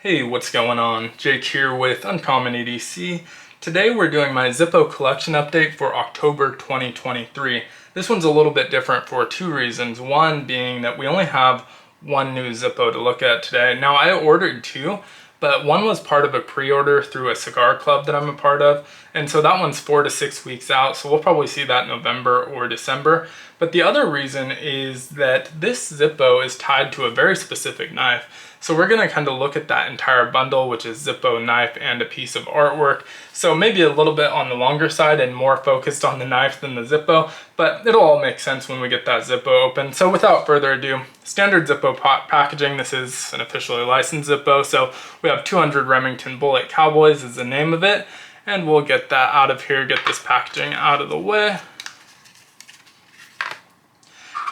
Hey, what's going on? Jake here with Uncommon EDC. Today we're doing my Zippo collection update for October 2023. This one's a little bit different for two reasons. One being that we only have one new Zippo to look at today. Now I ordered two, but one was part of a pre-order through a cigar club that I'm a part of. And so that one's 4 to 6 weeks out. So we'll probably see that in November or December. But the other reason is that this Zippo is tied to a very specific knife. So we're going to kind of look at that entire bundle, which is Zippo knife and a piece of artwork. So maybe a little bit on the longer side and more focused on the knife than the Zippo, but it'll all make sense when we get that Zippo open. So without further ado, standard Zippo packaging. This is an officially licensed Zippo. So we have 200 Remington Bullet Cowboys is the name of it. And we'll get that out of here, get this packaging out of the way.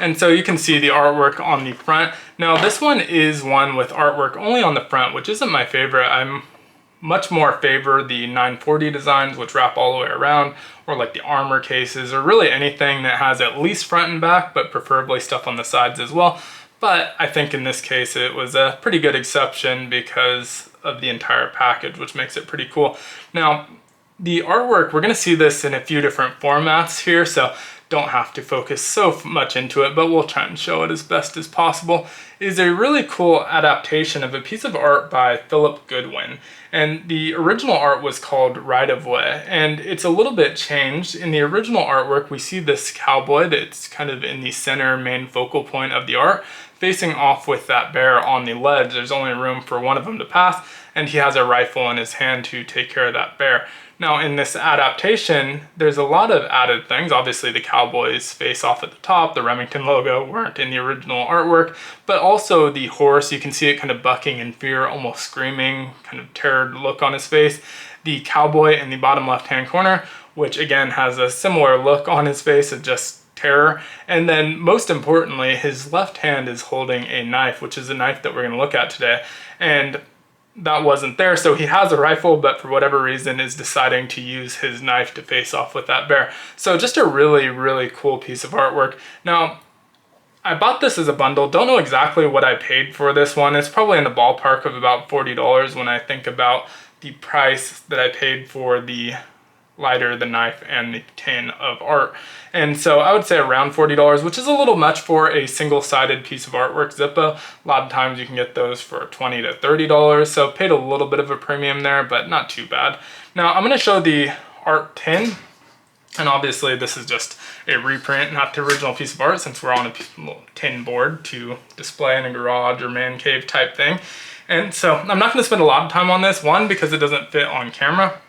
And so you can see the artwork on the front. Now this one is one with artwork only on the front, which isn't my favorite. I'm much more favor the 940 designs, which wrap all the way around, or like the armor cases, or really anything that has at least front and back, but preferably stuff on the sides as well. But I think in this case it was a pretty good exception because of the entire package, which makes it pretty cool. Now the artwork, we're gonna see this in a few different formats here, so don't have to focus so much into it, but we'll try and show it as best as possible, is a really cool adaptation of a piece of art by Phillip Goodwin. And the original art was called Right of Way, and it's a little bit changed. In the original artwork, we see this cowboy that's kind of in the center main focal point of the art, facing off with that bear on the ledge. There's only room for one of them to pass, and he has a rifle in his hand to take care of that bear. Now in this adaptation, there's a lot of added things. Obviously the Cowboys face off at the top, the Remington logo weren't in the original artwork, but also the horse, you can see it kind of bucking in fear, almost screaming, kind of terrored look on his face. The cowboy in the bottom left-hand corner, which again has a similar look on his face of just terror. And then most importantly, his left hand is holding a knife, which is a knife that we're gonna look at today. And that wasn't there, so he has a rifle, but for whatever reason is deciding to use his knife to face off with that bear. So just a really, really cool piece of artwork. Now, I bought this as a bundle. Don't know exactly what I paid for this one. It's probably in the ballpark of about $40 when I think about the price that I paid for the lighter, the knife, and the tin of art. And so I would say around $40, which is a little much for a single-sided piece of artwork Zippo. A lot of times you can get those for $20 to $30, so paid a little bit of a premium there, but not too bad. Now I'm gonna show the art tin, and obviously this is just a reprint, not the original piece of art, since we're on a little tin board to display in a garage or man cave type thing. And so I'm not gonna spend a lot of time on this, one, because it doesn't fit on camera,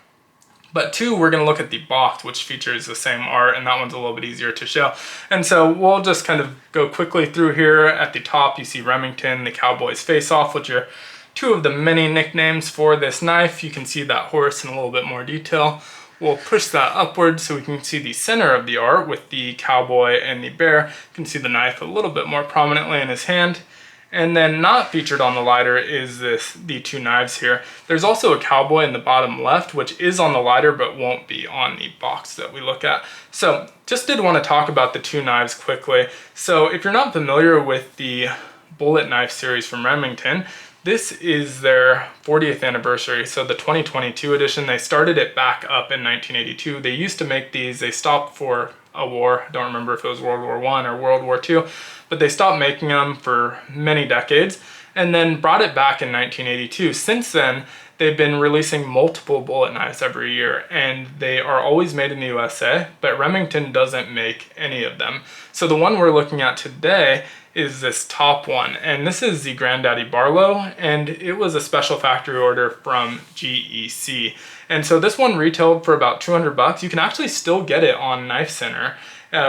but two, we're gonna look at the box, which features the same art, and that one's a little bit easier to show. And so we'll just kind of go quickly through here. At the top, you see Remington, the Cowboys face off, which are two of the many nicknames for this knife. You can see that horse in a little bit more detail. We'll push that upwards so we can see the center of the art with the cowboy and the bear. You can see the knife a little bit more prominently in his hand. And then not featured on the lighter is the two knives here. There's also a cowboy in the bottom left, which is on the lighter but won't be on the box that we look at. So just did want to talk about the two knives quickly. So if you're not familiar with the bullet knife series from Remington, this is their 40th anniversary. So the 2022 edition, they started it back up in 1982. They used to make these, they stopped for a war. I don't remember if it was World War I or World War II, but they stopped making them for many decades and then brought it back in 1982. Since then, they've been releasing multiple bullet knives every year, and they are always made in the USA, but Remington doesn't make any of them. So the one we're looking at today is this top one, and this is the Granddaddy Barlow, and it was a special factory order from GEC. And so this one retailed for about 200 bucks. You can actually still get it on Knife Center,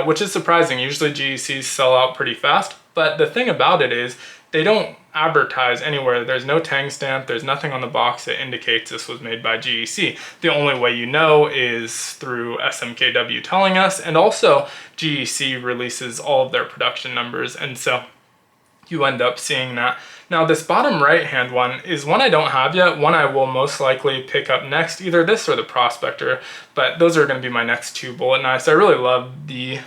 which is surprising. Usually GECs sell out pretty fast, but the thing about it is they don't advertise anywhere. There's no tang stamp, there's nothing on the box that indicates this was made by GEC. The only way you know is through SMKW telling us, and also GEC releases all of their production numbers, and so you end up seeing that. Now this bottom right hand one is one I don't have yet, one I will most likely pick up next, either this or the Prospector, but those are going to be my next two bullet knives. I really love the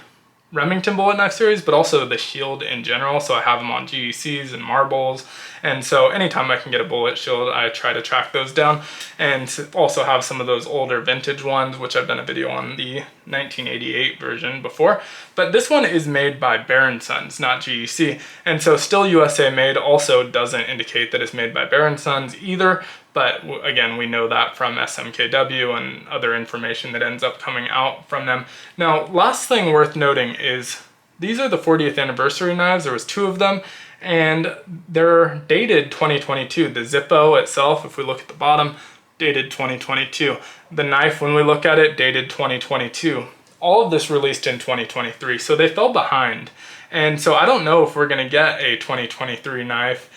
Remington bullet knife series, but also the shield in general. So I have them on GECs and marbles. And so anytime I can get a bullet shield, I try to track those down, and also have some of those older vintage ones, which I've done a video on the 1988 version before. But this one is made by Bear & Sons, not GEC. And so still USA made also doesn't indicate that it's made by Bear & Sons either. But again, we know that from SMKW and other information that ends up coming out from them. Now, last thing worth noting is these are the 40th anniversary knives. There was 2 of them, and they're dated 2022. The Zippo itself, if we look at the bottom, dated 2022. The knife, when we look at it, dated 2022. All of this released in 2023, so they fell behind. And so I don't know if we're gonna get a 2023 knife.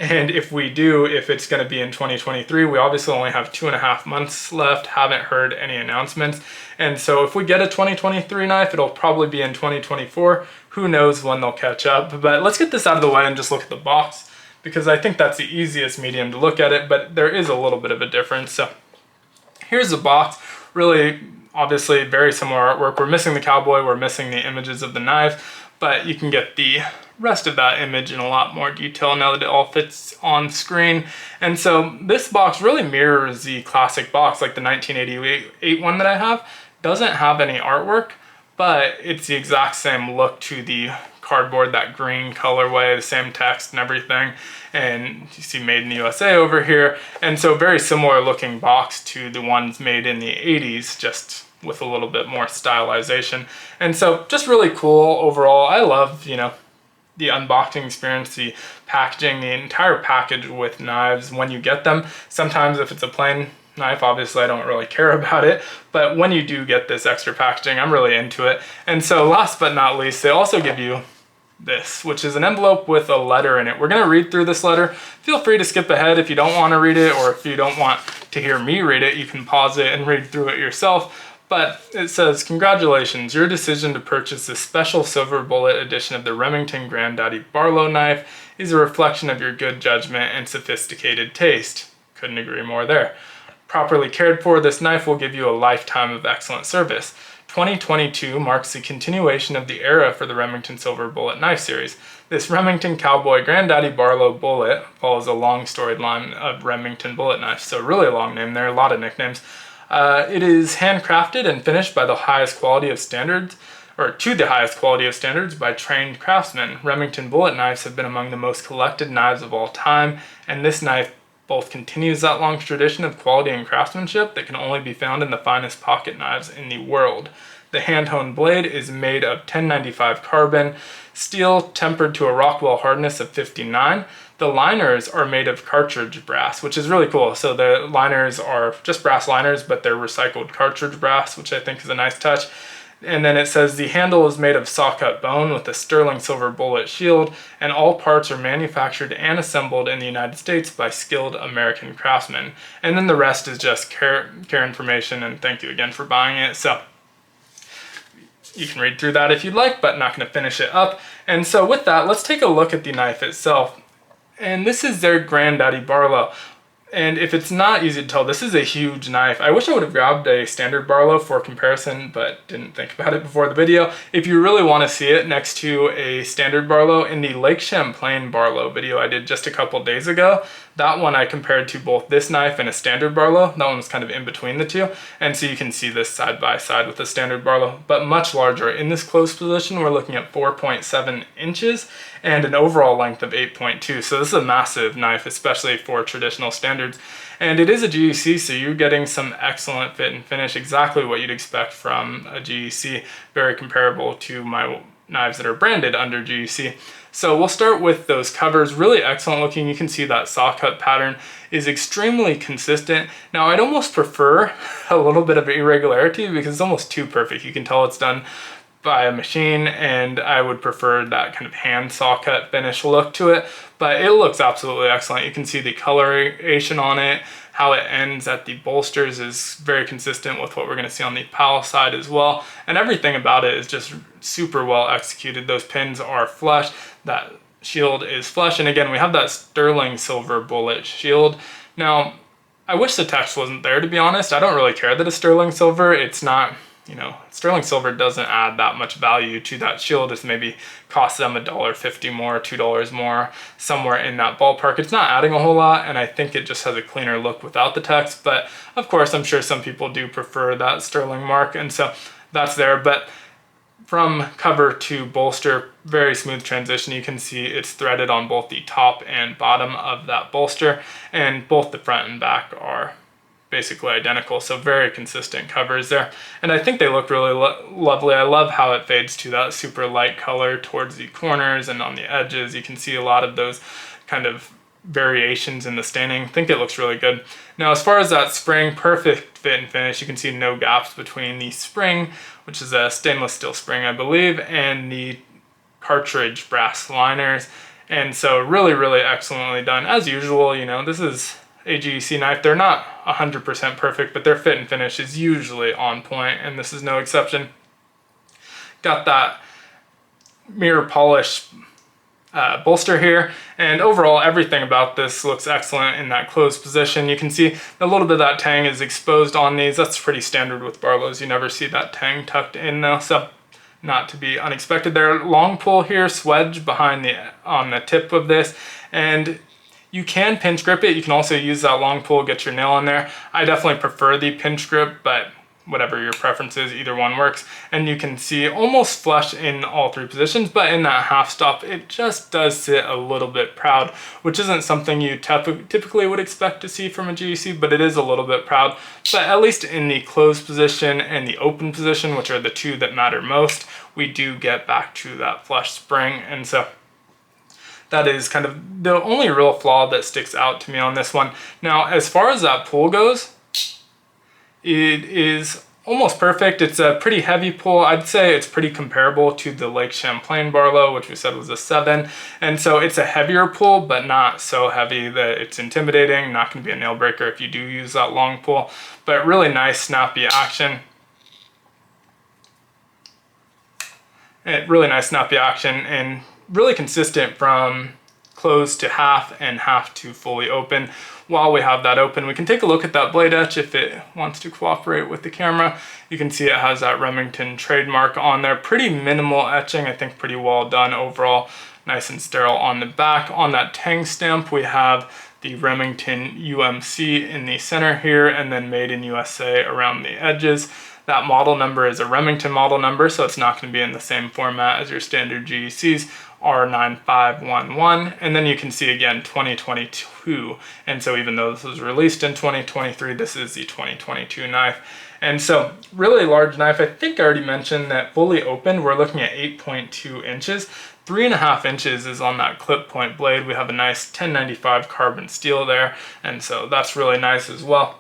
And if we do, if it's going to be in 2023, we obviously only have 2.5 months left, haven't heard any announcements. And so if we get a 2023 knife, it'll probably be in 2024. Who knows when they'll catch up. But let's get this out of the way and just look at the box, because I think that's the easiest medium to look at it, but there is a little bit of a difference. So here's the box. Really, obviously, very similar artwork. We're missing the cowboy, we're missing the images of the knife, but you can get the rest of that image in a lot more detail now that it all fits on screen. And so this box really mirrors the classic box, like the 1988 one that I have. Doesn't have any artwork, but it's the exact same look to the cardboard, that green colorway, the same text and everything. And you see made in the USA over here. And so very similar looking box to the ones made in the 80s, just with a little bit more stylization. And so just really cool overall. I love, the unboxing experience, the packaging, the entire package with knives when you get them. Sometimes if it's a plain knife, obviously I don't really care about it, but when you do get this extra packaging, I'm really into it. And so last but not least, they also give you this, which is an envelope with a letter in it. We're gonna read through this letter. Feel free to skip ahead if you don't wanna read it, or if you don't want to hear me read it, you can pause it and read through it yourself. But it says, "Congratulations, your decision to purchase this special silver bullet edition of the Remington Granddaddy Barlow knife is a reflection of your good judgment and sophisticated taste." Couldn't agree more there. "Properly cared for, this knife will give you a lifetime of excellent service. 2022 marks the continuation of the era for the Remington Silver Bullet Knife Series. This Remington Cowboy Granddaddy Barlow bullet follows a long storied line of Remington bullet knives." So really long name there, a lot of nicknames. "It is handcrafted and finished by the highest quality of standards, or to the highest quality of standards by trained craftsmen. Remington bullet knives have been among the most collected knives of all time, and this knife both continues that long tradition of quality and craftsmanship that can only be found in the finest pocket knives in the world. The hand-honed blade is made of 1095 carbon steel tempered to a Rockwell hardness of 59. The liners are made of cartridge brass, which is really cool. So the liners are just brass liners, but they're recycled cartridge brass, which I think is a nice touch. And then it says the handle is made of saw-cut bone with a sterling silver bullet shield, and all parts are manufactured and assembled in the United States by skilled American craftsmen." And then the rest is just care information, and thank you again for buying it. So you can read through that if you'd like, but not going to finish it up. And so with that, let's take a look at the knife itself. And this is their Granddaddy Barlow. And if it's not easy to tell, this is a huge knife. I wish I would have grabbed a standard Barlow for comparison, but didn't think about it before the video. If you really want to see it next to a standard Barlow, in the Lake Champlain Barlow video I did just a couple days ago, that one I compared to both this knife and a standard Barlow. That one was kind of in between the two. And so you can see this side by side with the standard Barlow, but much larger. In this close position, we're looking at 4.7 inches and an overall length of 8.2. So this is a massive knife, especially for traditional standards. And it is a GEC, so you're getting some excellent fit and finish, exactly what you'd expect from a GEC, very comparable to my knives that are branded under GEC. So we'll start with those covers, really excellent looking. You can see that saw cut pattern is extremely consistent. Now I'd almost prefer a little bit of irregularity because it's almost too perfect. You can tell it's done by a machine, and I would prefer that kind of hand saw cut finish look to it, but it looks absolutely excellent. You can see the coloration on it, how it ends at the bolsters is very consistent with what we're going to see on the PAL side as well, and everything about it is just super well executed. Those pins are flush, that shield is flush, and again we have that sterling silver bullet shield. Now I wish the text wasn't there, to be honest. I don't really care that it's sterling silver. It's not you know, sterling silver doesn't add that much value to that shield. It's maybe costs them $1.50 more, $2 more, somewhere in that ballpark. It's not adding a whole lot, and I think it just has a cleaner look without the text. But of course, I'm sure some people do prefer that sterling mark, and so that's there. But from cover to bolster, very smooth transition. You can see it's threaded on both the top and bottom of that bolster, and both the front and back are basically identical, so very consistent covers there. And I think they look really lovely. I love how it fades to that super light color towards the corners and on the edges. You can see a lot of those kind of variations in the staining. I think it looks really good. Now, as far as that spring, perfect fit and finish. You can see no gaps between the spring, which is a stainless steel spring, I believe, and the cartridge brass liners. And so really, really excellently done. As usual, you know, this is a GEC knife. They're not 100% perfect, but their fit and finish is usually on point, and this is no exception. Got that mirror polish bolster here, and overall everything about this looks excellent in that closed position. You can see a little bit of that tang is exposed on these. That's pretty standard with Barlows. You never see that tang tucked in though, so not to be unexpected there. Long pull here, swedge behind on the tip of this, and you can pinch grip it. You can also use that long pull, get your nail in there. I definitely prefer the pinch grip, but whatever your preference is, either one works. And you can see almost flush in all three positions, but in that half stop, it just does sit a little bit proud, which isn't something you typically would expect to see from a GEC, but it is a little bit proud. But at least in the closed position and the open position, which are the two that matter most, we do get back to that flush spring. And so that is kind of the only real flaw that sticks out to me on this one. Now, as far as that pull goes, it is almost perfect. It's a pretty heavy pull. I'd say it's pretty comparable to the Lake Champlain Barlow, which we said was a 7. And so it's a heavier pull, but not so heavy that it's intimidating. Not going to be a nail breaker if you do use that long pull, but really nice, snappy action. Really nice, snappy action, and really consistent from closed to half and half to fully open. While we have that open, we can take a look at that blade etch if it wants to cooperate with the camera. You can see it has that Remington trademark on there. Pretty minimal etching, I think pretty well done overall. Nice and sterile on the back. On that tang stamp, we have the Remington UMC in the center here, and then made in USA around the edges. That model number is a Remington model number, so it's not going to be in the same format as your standard GECs, R9511, and then you can see again 2022, and so even though this was released in 2023, this is the 2022 knife. And so really large knife. I think I already mentioned that fully open, we're looking at 8.2 inches. 3.5 inches is on that clip point blade. We have a nice 1095 carbon steel there, and so that's really nice as well.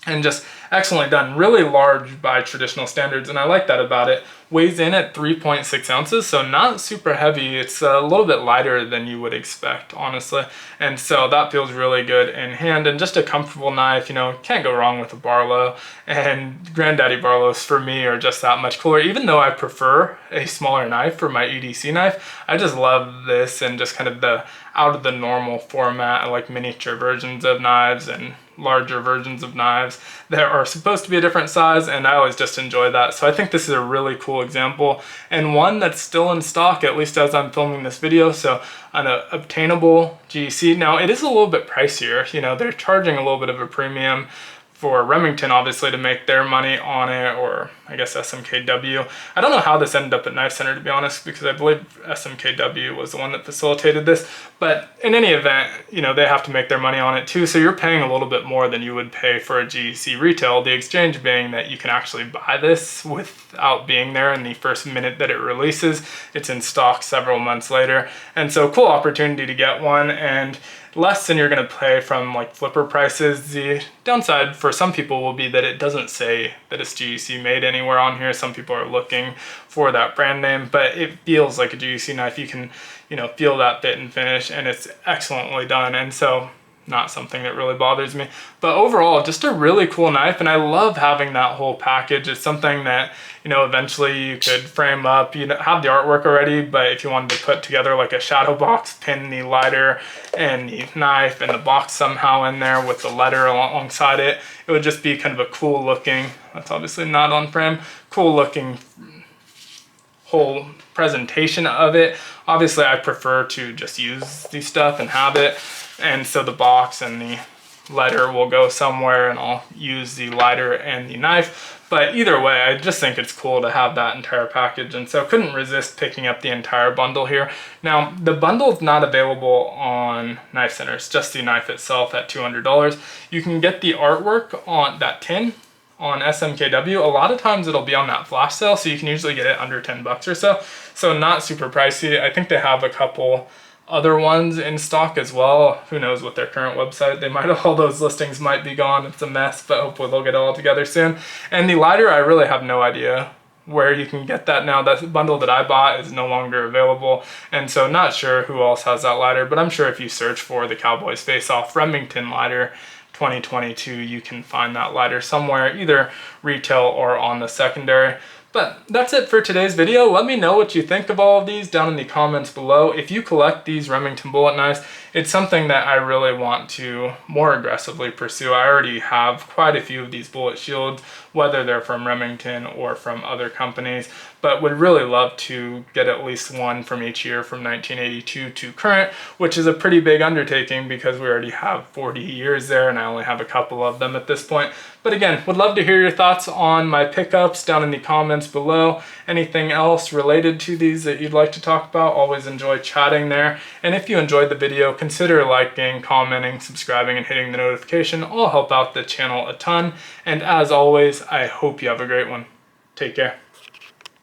And just excellently done. Really large by traditional standards, and I like that about it. Weighs in at 3.6 ounces, so not super heavy. It's a little bit lighter than you would expect, honestly. And so that feels really good in hand, and just a comfortable knife. You know, can't go wrong with a Barlow. And Granddaddy Barlows for me are just that much cooler. Even though I prefer a smaller knife for my EDC knife, I just love this and just kind of the out of the normal format. I like miniature versions of knives and larger versions of knives that are supposed to be a different size, and I always just enjoy that. So I think this is a really cool example, and one that's still in stock, at least as I'm filming this video. So an obtainable GEC. Now it is a little bit pricier. You know, they're charging a little bit of a premium for Remington, obviously, to make their money on it, or I guess SMKW. I don't know how this ended up at Knife Center, to be honest, because I believe SMKW was the one that facilitated this. But in any event, you know, they have to make their money on it too, so you're paying a little bit more than you would pay for a GEC retail. The exchange being that you can actually buy this without being there in the first minute that it releases. It's in stock several months later, and so cool opportunity to get one, and less than you're going to pay from like flipper prices. The downside for some people will be that it doesn't say that it's GEC made anywhere on here. Some people are looking for that brand name, but it feels like a GEC knife. You can, you know, feel that fit and finish, and it's excellently done. And so not something that really bothers me. But overall, just a really cool knife, and I love having that whole package. It's something that, you know, eventually you could frame up, you know, have the artwork already, but if you wanted to put together like a shadow box, pin the lighter and the knife and the box somehow in there with the letter alongside it, it would just be kind of a cool looking, that's obviously not on frame, cool looking whole presentation of it. Obviously I prefer to just use the stuff and have it, and so the box and the letter will go somewhere and I'll use the lighter and the knife. But either way, I just think it's cool to have that entire package, and so couldn't resist picking up the entire bundle here. Now the bundle is not available on Knife Center, it's just the knife itself at $200. You can get the artwork on that tin on SMKW. A lot of times it'll be on that flash sale, so you can usually get it under 10 bucks or so. So not super pricey. I think they have a couple other ones in stock as well. Who knows with their current website, they might all those listings might be gone. It's a mess, but hopefully they'll get it all together soon. And the lighter, I really have no idea where you can get that now. That bundle that I bought is no longer available, and so not sure who else has that lighter, but I'm sure if you search for the Cowboys Face Off Remington lighter 2022, you can find that lighter somewhere, either retail or on the secondary. But that's it for today's video. Let me know what you think of all of these down in the comments below. If you collect these Remington bullet knives, it's something that I really want to more aggressively pursue. I already have quite a few of these bullet shields, whether they're from Remington or from other companies, but would really love to get at least one from each year from 1982 to current, which is a pretty big undertaking because we already have 40 years there and I only have a couple of them at this point. But again, would love to hear your thoughts on my pickups down in the comments below. Anything else related to these that you'd like to talk about, always enjoy chatting there. And if you enjoyed the video, consider liking, commenting, subscribing, and hitting the notification. All help out the channel a ton. And as always, I hope you have a great one. Take care.